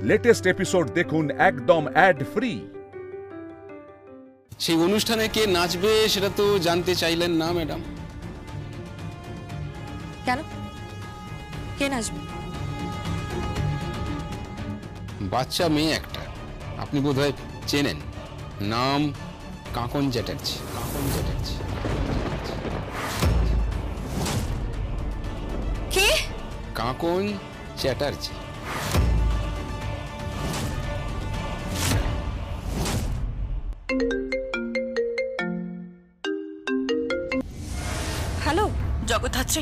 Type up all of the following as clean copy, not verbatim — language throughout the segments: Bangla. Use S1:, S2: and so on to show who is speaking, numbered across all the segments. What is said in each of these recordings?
S1: লেটেস্ট এপিসোড দেখুন একদম অ্যাড ফ্রি।
S2: সেই অনুষ্ঠানে কে নাচবে সেটা তো জানতে চাইলেন না ম্যাডাম।
S3: কেন? কে নাচবে?
S2: বাচ্চা মেয়ে একটা, আপনি বোধহয় চেনেন, নাম কাঁকন চ্যাটার্জি।
S3: কে?
S2: কাঁকন চ্যাটার্জি।
S3: হ্যালো,
S4: জগদ্ধাত্রী,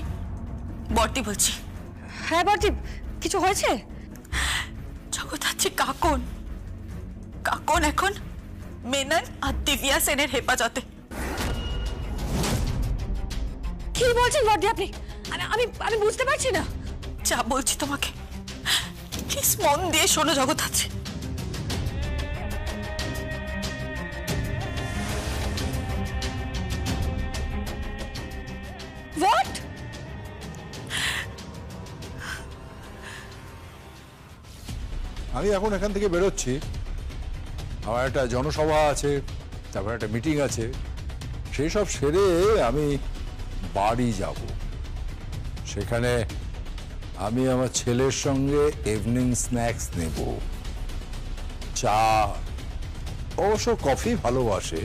S4: বর্দি বলছি।
S3: হ্যাঁ বর্দি, কিছু হয়েছে?
S4: জগদ্ধাত্রী, কাকন এখন মেনন আর দিব্যা সেনের হেফাজতে।
S3: কি বলছেন বর্দি আপনি? আমি বুঝতে পারছি না।
S4: যা বলছি তোমাকে প্লিজ মন দিয়ে শোনো জগদ্ধাত্রী।
S3: হোয়াট?
S5: আমি এখন এখান থেকে বেরোচ্ছি, আমার একটা জনসভা আছে, তারপর একটা মিটিং আছে, সেই সব সেরে আমি বাড়ি যাব। সেখানে আমি আমার ছেলের সঙ্গে ইভিনিং স্ন্যাক্স নেব, চা, অবশ্য কফি ভালোবাসে,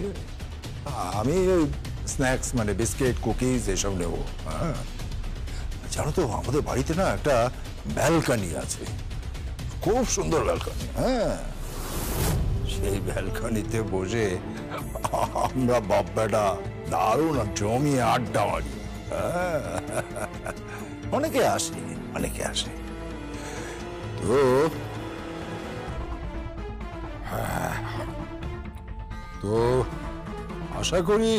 S5: আমি ওই স্ন্যাক্স মানে বিস্কিট কুকিজ এসব নেব। হ্যাঁ, জানো তো আমাদের বাড়িতে না একটা ব্যালকনি আছে, খুব সুন্দর ব্যালকনি। হ্যাঁ, সেই ব্যালকনিতে বসে আমরা বাপ বেটা দারুণ জমিয়ে আড্ডা মারি। অনেকে আসে তো তো আশা করি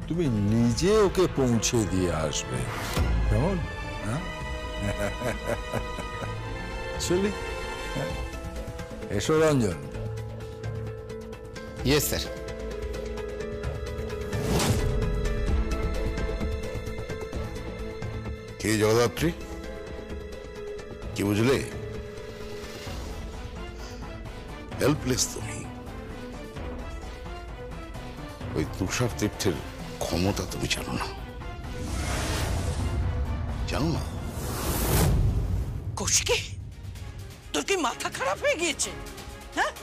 S5: তুমি নিজে ওকে পৌঁছে দিয়ে আসবে, কেমন? চলি, এসো রঞ্জন।
S2: Yes sir.
S6: কে জগদ্ধাত্রী, কি বুঝলে? হেল্পলেস তুমি। ওই তুষার তীর্থের ক্ষমতা তুমি জানো না?
S7: কৌশিকী, তোর কি মাথা খারাপ হয়ে গিয়েছে? হ্যাঁ,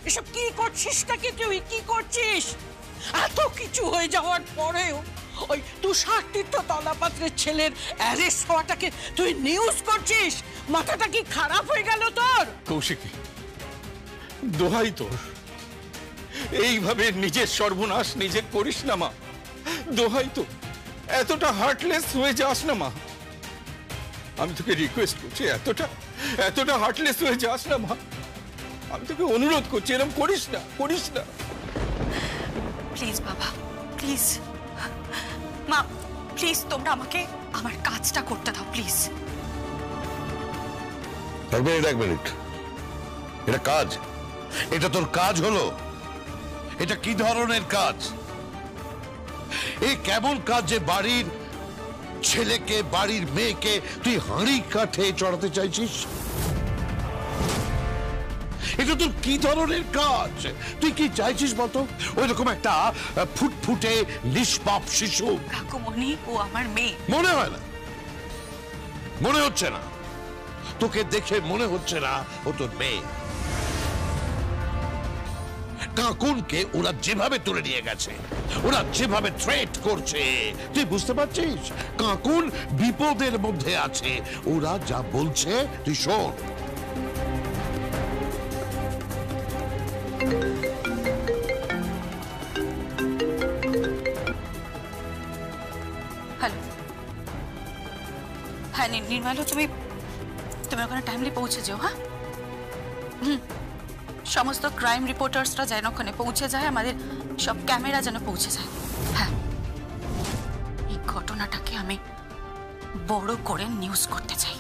S7: এসব কি করছিস? নাকি তুই কি করছিস? এত কিছু হয়ে যাওয়ার পরেও ওই তুষার তীর্থ তলাপাত্রের ছেলের অ্যারেস্ট হওয়াটাকে তুই নিউজ করছিস? মাথাটা কি খারাপ হয়ে গেল তোর?
S8: কৌশিকী, দোহাই তোর, এইভাবে নিজের সর্বনাশ নিজে করিস না মা। দোহাই তো, এতটা হার্টলেস হয়ে যাস না মা। আমি তোকে রিকোয়েস্ট করছি, এতটা হার্টলেস হয়ে যাস না মা। আমি তোকে অনুরোধ করছি, এরকম করিস না।
S4: প্লিজ বাবা, প্লিজ। মা প্লিজ, তোমরা আমাকে আমার কাজটা করতে দাও প্লিজ।
S6: এক মিনিট, এটা কাজ? এটা তোর কাজ হলো? এটা কি ধরনের কাজ? এই কেমন কাজ যে বাড়ির ছেলেকে, বাড়ির মেয়েকে তুই হাঁড়ি কাঠে চড়াতে চাইছিস? এটা তোর কি ধরনের কাজ? তুই কি চাইছিস বলতো? ওই রকম একটা ফুটফুটে নিষ্পাপ শিশু।
S4: কাকুমণি, ও আমার মেয়ে।
S6: মনে হয় না, মনে হচ্ছে না, তোকে দেখে মনে হচ্ছে না ও তোর মেয়ে। কাকুনকে ওরা যেভাবে তুলে নিয়ে গেছে, ওরা যেভাবে থ্রেট করছে, তুই বুঝতে পারছিস? কাকুন বিপদের মধ্যে আছে। ওরা যা বলছে তুই শোন।
S4: হ্যালো, হ্যাঁ নির্মল, তুমি ওখানে টাইমলি পৌঁছে যাও। হ্যাঁ, সমস্ত ক্রাইম রিপোর্টার্সরা যেন ওখানে পৌঁছে যায়, আমাদের সব ক্যামেরা যেন পৌঁছে যায়। হ্যাঁ, এই ঘটনাটাকে আমি বড় করে নিউজ করতে চাই।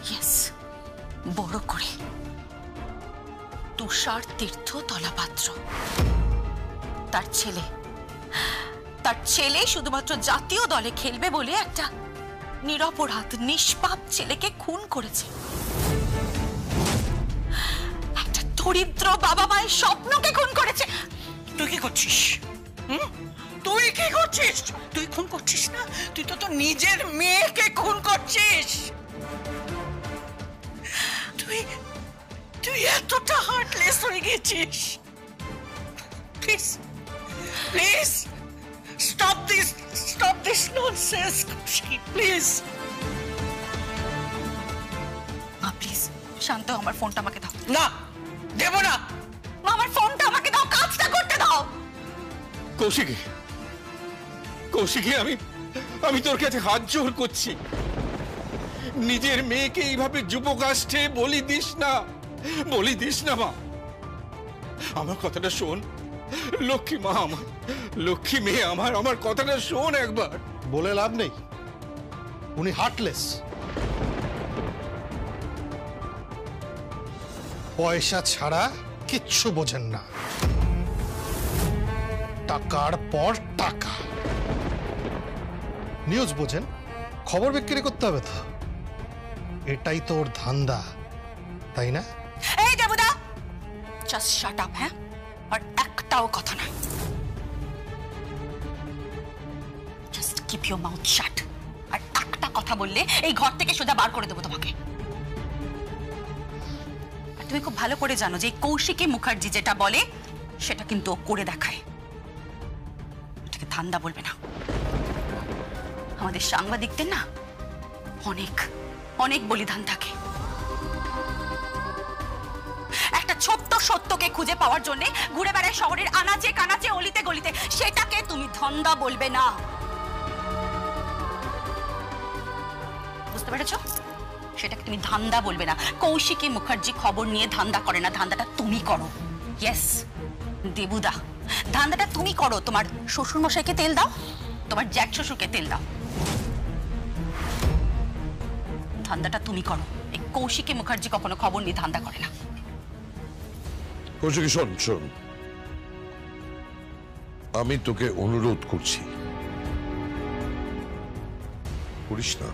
S4: ইয়েস, বড় করে। তুষার তীর্থ তলাপাত্র, তার ছেলে শুধুমাত্র জাতীয় দলে খেলবে বলে একটা নিরপরাধ নিষ্পাপ ছেলেকে খুন করেছে। দরিদ্র বাবা মায়ের স্বপ্নকে খুন করেছে।
S7: তুই কি করছিস? তুই কি করছিস? তুই খুন করছিস না, তুই তো তোর নিজের মেয়েকে খুন করছিস। তুই তুই এতটা হার্টলেস হয়ে গেছিস। Please please stop this nonsense Kaushiki, please.
S4: মা প্লিজ শান্ত, আমার ফোনটা আমাকে দাও।
S7: না, দেব না।
S4: মা আমার ফোনটা আমাকে দাও, কাজটা করতে দাও।
S8: কৌশিকী, কৌশিকী, আমি তোর কাছে হাত জোড় করছি, নিজের মেয়েকে এইভাবে যুবকাষ্ঠে বলি দিস না, বলি দিস না মা। আমার কথাটা শোন, লক্ষ্মী মা আমার, লক্ষ্মী মেয়ে আমার, আমার কথাটা শোন একবার।
S9: বলে লাভ নেই, উনি হার্টলেস। পয়সা ছাড়া কিচ্ছু বোঝেন না, টাকার পর টাকা। নিউজ বোঝেন, খবর বিক্রি করতে হবে তো, এটাই তোর ধান্দা, তাই না?
S4: এই দেবুদা, জাস্ট শাট আপ। হ্যাঁ, আর একটাও কথা না, just keep your mouth shut. আর একটা কথা বললে এই ঘর থেকে সোজা বার করে দেবো তোমাকে। আর তুমি খুব ভালো করে জানো যে কৌশিকী মুখার্জি যেটা বলে সেটা কিন্তু ও করে দেখায়। এটাকে ধান্দা বলবে না। আমাদের সাংবাদিকদের না অনেক অনেক বলিদান থাকে। একটা ছোট্ট সত্যকে খুঁজে পাওয়ার জন্য ঘুরে বেড়ায় শহরের আনাচে কানাচে অলিতে গলিতে, সেটাকে তুমি ধান্দা বলবে না। বুঝতে পেরেছো? সেটাকে তুমি ধান্দা বলবে না। কৌশিকী মুখার্জি খবর নিয়ে ধান্দা করে না, ধান্দাটা তুমি করো। ইয়েস দেবুদা, ধান্দাটা তুমি করো। তোমার শ্বশুর মশাইকে তেল দাও, তোমার জ্যাঠ শ্বশুরকে তেল দাও, ধান্দাটা তুমি করো। এই কৌশিকী মুখার্জি কখনো খবর নিয়ে ধান্দা করে না।
S6: কৌশিকী শোন শোন, আমি তোকে অনুরোধ করছি, করিস না।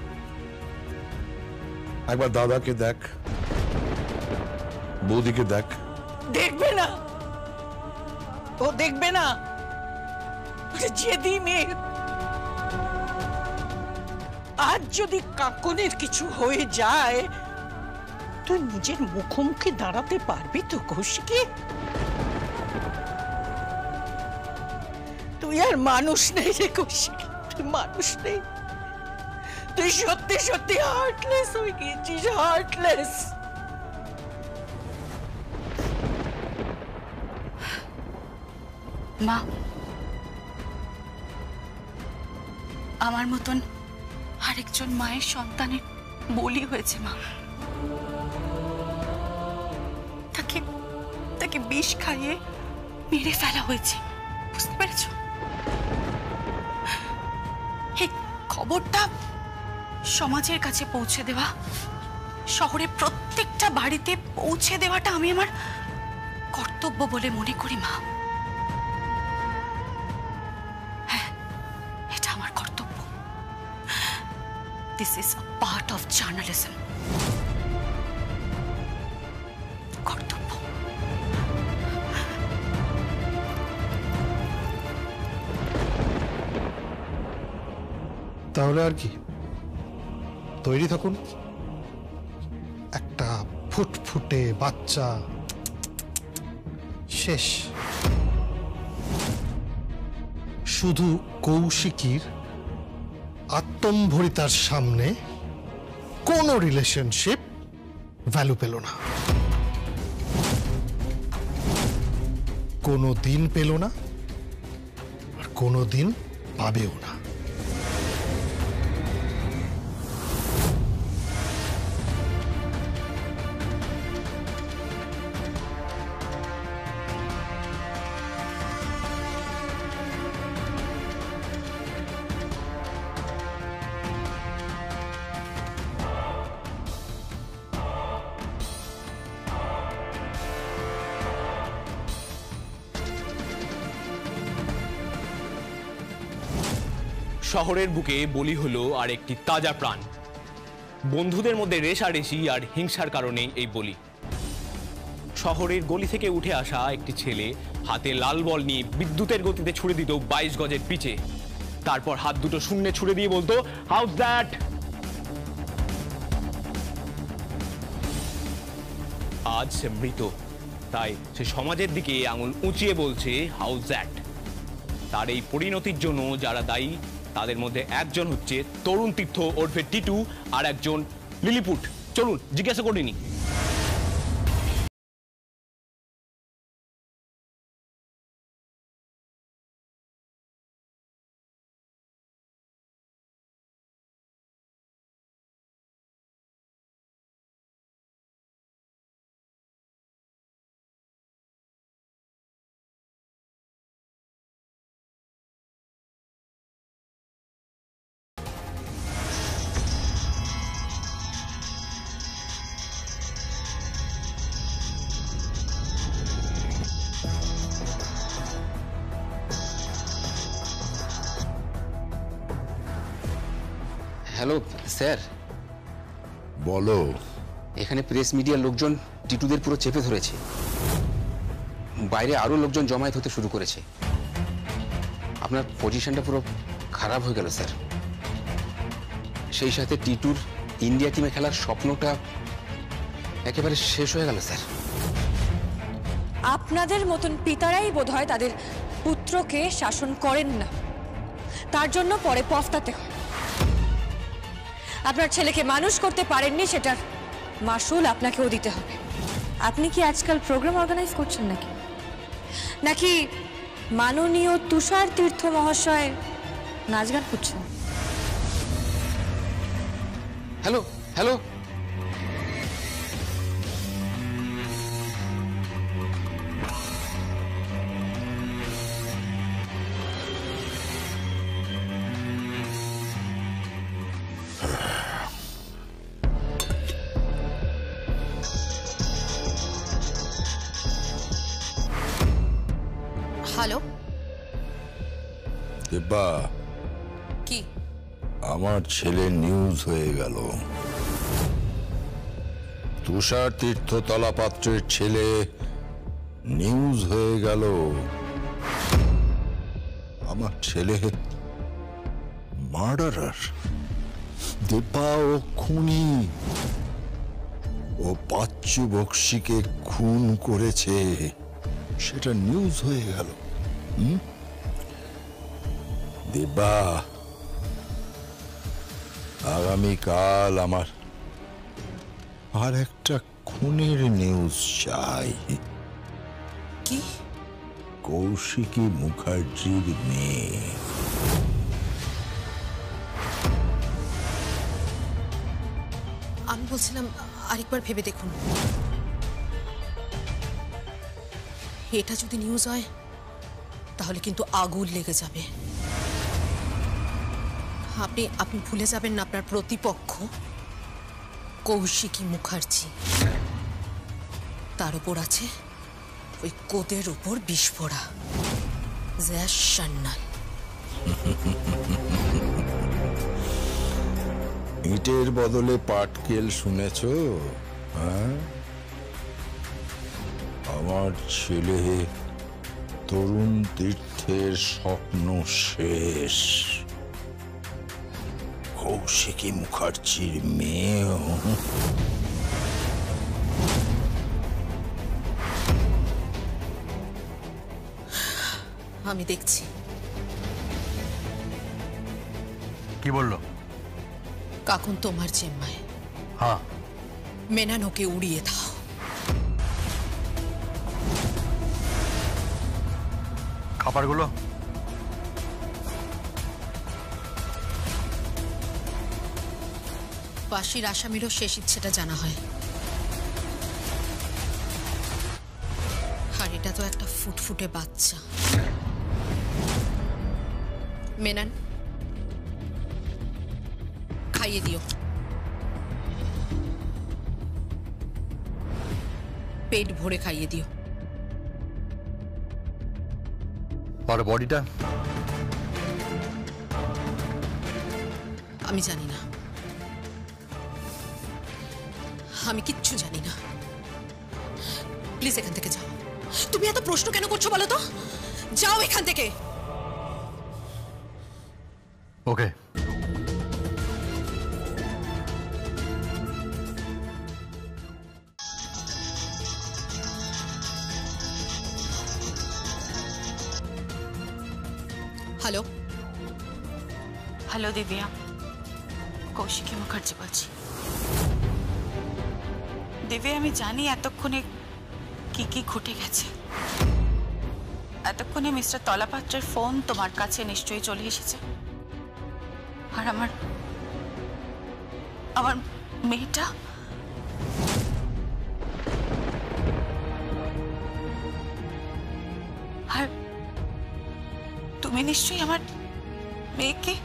S6: একবার দাদাকে দেখ, বৌদিকে দেখ।
S7: দেখবে না, ও দেখবে না। যেদি মেয়ে, আজ যদি কাকনের কিছু হয়ে যায়, তুই নিজের মুখোমুখি দাঁড়াতে পারবি তো কৌশিকী? তুই আর মানুষ নেই রে কৌশিকী, তুই মানুষ নেই। তুই সত্যি সত্যি হার্টলেস হয়ে গিয়েছিস, হার্টলেস।
S4: মা, আমার মতন আরেকজন মায়ের সন্তানের বলি হয়েছে মা। তাকে বিষ খাইয়ে মেরে ফেলা হয়েছে, বুঝতে পেরেছ? এই খবরটা সমাজের কাছে পৌঁছে দেওয়া, শহরের প্রত্যেকটা বাড়িতে পৌঁছে দেওয়াটা আমি আমার কর্তব্য বলে মনে করি মা। হ্যাঁ, এটা আমার কর্তব্য। This is a part of journalism. কর্তব্য।
S9: তাহলে আর কি, তৈরি থাকুন। একটা ফুটফুটে বাচ্চা শেষ। শুধু কৌশিকীর আত্মম্ভরিতার সামনে কোনো রিলেশনশিপ ভ্যালু পেল না, কোনো দিন পেল না, আর কোনো দিন পাবেও না।
S10: শহরের বুকে বলি হলো আর একটি তাজা প্রাণ। বন্ধুদের মধ্যে রেষারেষি আর হিংসার কারণেই এই বলি। শহরের গলি থেকে উঠে আসা একটি ছেলে হাতে লাল বল নিয়ে বিদ্যুতের গতিতে ছুড়ে দিত 22 গজের পিচে, তারপর হাত দুটো শূন্যে ছুড়ে দিয়ে বলতো হাউস দ্যাট। আজ সে মৃত, তাই সে সমাজের দিকে আঙুল উঁচিয়ে বলছে হাউস দ্যাট। তার এই পরিণতির জন্য যারা দায়ী তাদের মধ্যে একজন হচ্ছে তরুণ তীর্থ ওরফে টিটু, আর একজন লিলিপুট। চলুন জিজ্ঞাসা করিনি।
S2: হ্যালো স্যার,
S6: বলো।
S2: এখানে প্রেস মিডিয়ার লোকজন টিটুদের পুরো চেপে ধরেছে, বাইরে আরো লোকজন জমায়েত হতে শুরু করেছে। আপনার পজিশনটা পুরো খারাপ হয়ে গেল স্যার। সেই সাথে টিটুর ইন্ডিয়া টিমে খেলার স্বপ্নটা একেবারে শেষ হয়ে গেল স্যার।
S3: আপনাদের মতন পিতারাই বোধহয় তাদের পুত্রকে শাসন করেন না, তার জন্য পরে পস্তাতে হয়। আপনার ছেলেকে মানুষ করতে পারেননি, সেটার মাসুল আপনাকেও দিতে হবে। আপনি কি আজকাল প্রোগ্রাম অর্গানাইজ করছেন নাকি, নাকি মাননীয় তুষার তীর্থ মহাশয় নাচ গান করছেন?
S2: হ্যালো হ্যালো,
S3: হ্যালো,
S5: দিব্যা,
S3: কি?
S5: আমার ছেলে নিউজ হয়ে গেল। তুষার তীর্থ তলাপাত্রের ছেলে নিউজ হয়ে গেল। আমার ছেলে মার্ডারার। দিব্যা, ও খুনি। ও বাচ্চু বক্সিকে খুন করেছে, সেটা নিউজ হয়ে গেল। দিব্যা, আগামীকাল আমার আর একটা খুনের নিউজ চাই।
S3: কি?
S5: কৌশিকী মুখার্জির মেয়ে।
S3: আমি বলছিলাম আরেকবার ভেবে দেখুন, এটা যদি নিউজ হয় তাহলে কিন্তু আগুন লেগে যাবে। আপনি ভুলে যাবেন না আপনার প্রতিপক্ষ কৌশিকী মুখার্জি, তার উপর আছে ওই কোদের উপর বিস্ফোরা জ্যাস সান্নাল।
S5: ইটের বদলে পাটকেল শুনেছ? হ্যাঁ, আমার ছেলে তরুণ তীর্থের স্বপ্ন শেষ। কৌশিকী মুখার্জির মেয়েও
S3: আমি দেখছি।
S11: কি বললো?
S3: কাকুন তোমার জিম্মায়।
S11: হ্যাঁ,
S3: মেনানোকে উড়িয়ে দাও।
S11: খাবারগুলো
S3: ফাঁসির আসামিরও শেষ ইচ্ছেটা জানা হয়, আর এটা তো একটা ফুটফুটে বাচ্চা। মেনান, খাইয়ে দিও, পেট ভরে খাইয়ে দিও।
S11: আর বডিটা?
S3: আমি জানি না, আমি কিচ্ছু জানি না।
S7: প্লিজ এখান থেকে যাও। তুমি এত প্রশ্ন কেন করছো বলো তো? যাও এখান থেকে।
S11: ওকে,
S7: হ্যালো
S4: হ্যালো দিব্যা, কৌশিকী মুখার্জি বলছি। দিব্যা, আমি জানি এতক্ষণে কি কি ঘটে গেছে। এতক্ষণে মিস্টার তলাপাত্রের ফোন তোমার কাছে নিশ্চয়ই চলে এসেছে। আর আমার মেয়েটা আর তুমি নিশ্চয়ই আমার মেয়েকে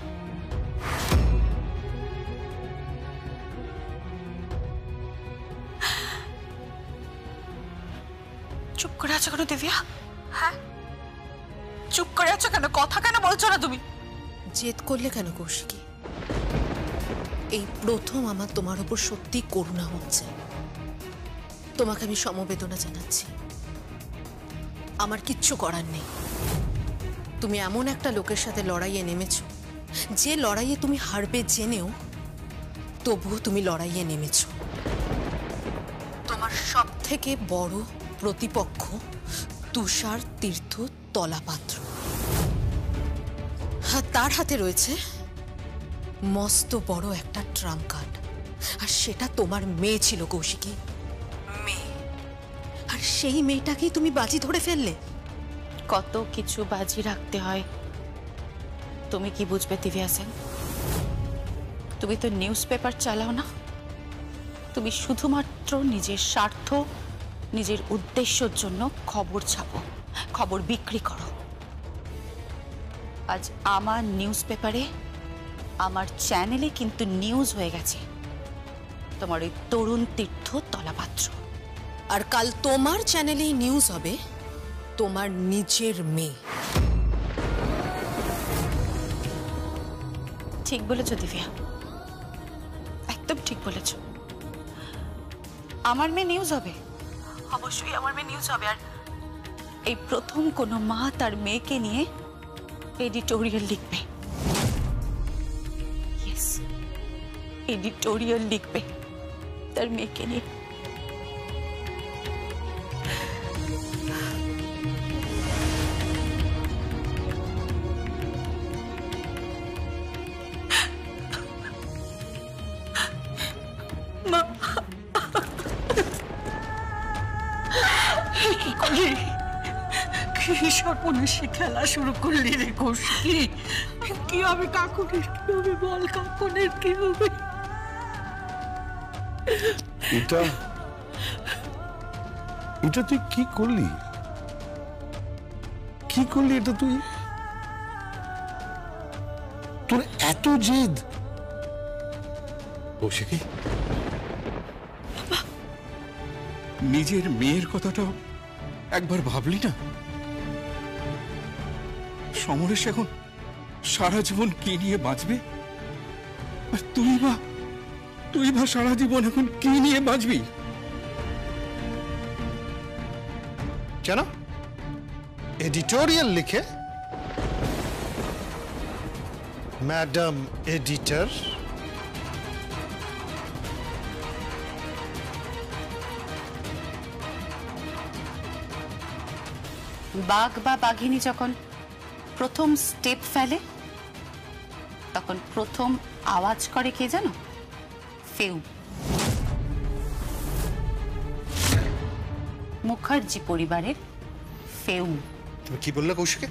S4: চুপ করে আছো কেন দিব্যা? হ্যাঁ, চুপ করে আছো কেন? কথা কেন বলছো না তুমি?
S7: জেদ করলে কেন কৌশিকী? এই প্রথম আমার তোমার উপর সত্যি করুণা হচ্ছে। তোমাকে আমি সমবেদনা জানাচ্ছি। আমার কিচ্ছু করার নেই। তুমি এমন একটা লোকের সাথে লড়াইয়ে নেমেছো, যে লড়াইয়ে তুমি হারবে জেনেও তবুও তুমি লড়াইয়ে নেমেছো। তোমার সব থেকে বড় প্রতিপক্ষ তুষার তীর্থ তলাপাত্র। তার হাতে রয়েছে মস্ত বড় একটা ট্রাম্প কার্ড, আর সেটা তোমার মেয়ে ছিল কৌশিকী, মেয়ে। আর সেই মেয়েটাকেই তুমি বাজি ধরে ফেললে।
S4: কত কিছু বাজি রাখতে হয় তুমি কি বুঝবে দিব্যা সেন? তুমি তো নিউজ পেপার চালাও না, তুমি শুধুমাত্র নিজের স্বার্থ, নিজের উদ্দেশ্যের জন্য খবর ছাপো, খবর বিক্রি করো। আজ আমার নিউজ পেপারে, আমার চ্যানেলে কিন্তু নিউজ হয়ে গেছে তোমার ওই তরুণ তীর্থ তলাপাত্র।
S7: আর কাল তোমার চ্যানেলেই নিউজ হবে তোমার নিজের মেয়ে।
S4: ঠিক বলেছ দিব্যা, একদম ঠিক বলেছ। আমার মেয়ে নিউজ হবে, অবশ্যই আমার মেয়ে নিউজ হবে। আর এই প্রথম কোনো মা তার মেয়েকে নিয়ে এডিটোরিয়াল লিখবে। ইয়েস, এডিটোরিয়াল লিখবে তার মেয়েকে নিয়ে।
S7: কি সর্বনাশী খেলা শুরু করলি রে কৌশিকী? কি হবে কাকুনের? কি হবে বল, কাকুনের কি হবে?
S6: এটা তুই কি করলি? কি করলি এটা তুই? তোর এত জেদ?
S8: কৌশিকী, নিজের মেয়ের কথাটাও একবার ভাবলি না? সমরেশ এখন সারা জীবন কি নিয়ে বাঁচবে, আর তুই বা সারা জীবন এখন কি নিয়ে বাঁচবি?
S9: কেন এডিটোরিয়াল লিখে? ম্যাডাম এডিটর,
S4: বাঘ বা বাঘিনী যখন প্রথম স্টেপ ফেলে তখন প্রথম আওয়াজ করে কে জানো? ফেউ। মুখার্জি পরিবারের ফেউ।
S9: তুমি কি বললে কৌশিকী?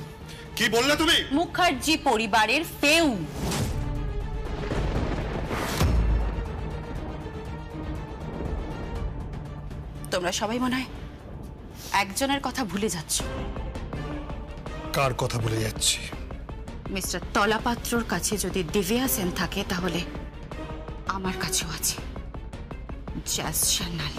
S9: কি বললে তুমি?
S4: মুখার্জি পরিবারের ফেউ। তোমরা সবাই মনে হয় একজনের কথা ভুলে যাচ্ছ।
S9: কার কথা ভুলে যাচ্ছি?
S4: মিস্টার তলাপাত্রর কাছে যদি দিব্যা সেন থাকে তাহলে আমার কাছেও আছে jazz channel.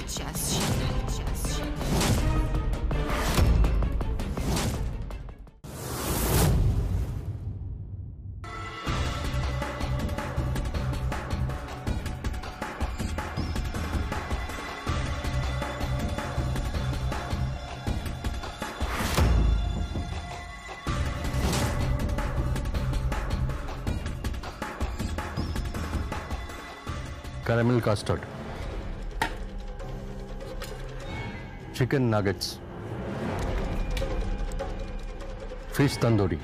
S11: caramel custard, chicken nuggets, fish tandoori,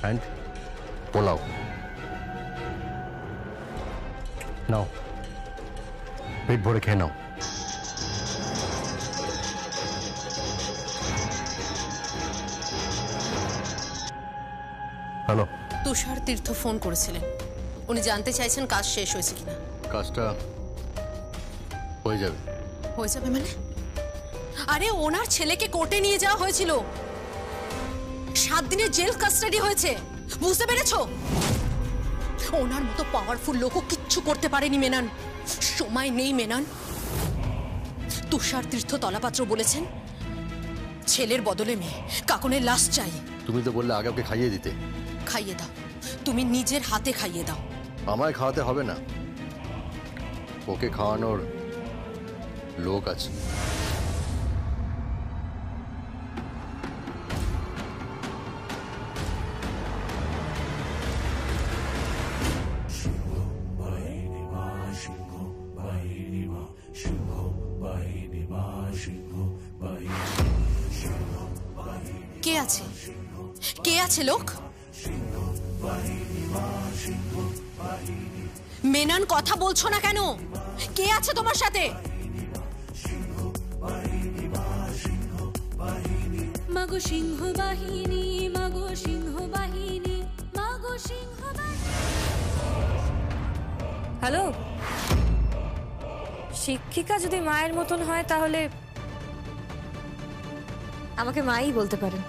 S11: and pulao. Now, পেট ভরে খেয়ে নাও। হ্যালো,
S12: তুষার তীর্থ ফোন করেছিলেন। উনি জানতে চাইছেন কাজ শেষ হয়েছে কিনা।
S11: কাজটা হয়ে যাবে।
S12: হয়ে যাবে মানে? আরে ওনার ছেলেকে কোর্টে নিয়ে যাওয়া হয়েছিল, 7 দিনের জেল কাস্টাডি হয়েছে, বুঝতে পেরেছো? ওনার মতো পাওয়ারফুল লোকও কিচ্ছু করতে পারেনি মেনন। সময় নেই মেনন। তুষার তীর্থ তলাপাত্র বলেছেন ছেলের বদলে মেয়ে কাকনের লাশ চাই।
S11: তুমি তো বললে আগে ওকে খাইয়ে দিতে।
S12: খাইয়ে দাও, তুমি নিজের হাতে খাইয়ে দাও।
S11: আমায় খাওয়াতে হবে না, ওকে খাওয়ানোর লোক আছে।
S12: কে আছে? কে আছে লোক? মেনন কথা বলছো না কেন? কে আছে তোমার সাথে?
S3: মাগো সিংহ বাহিনী, মাগো সিংহ বাহিনী, মাগো সিংহ বাহিনী। হ্যালো, শিক্ষিকা যদি মায়ের মতন হয় তাহলে আমাকে মাই বলতে পারেন,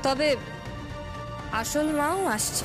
S3: তবে আসল মাও আসছে।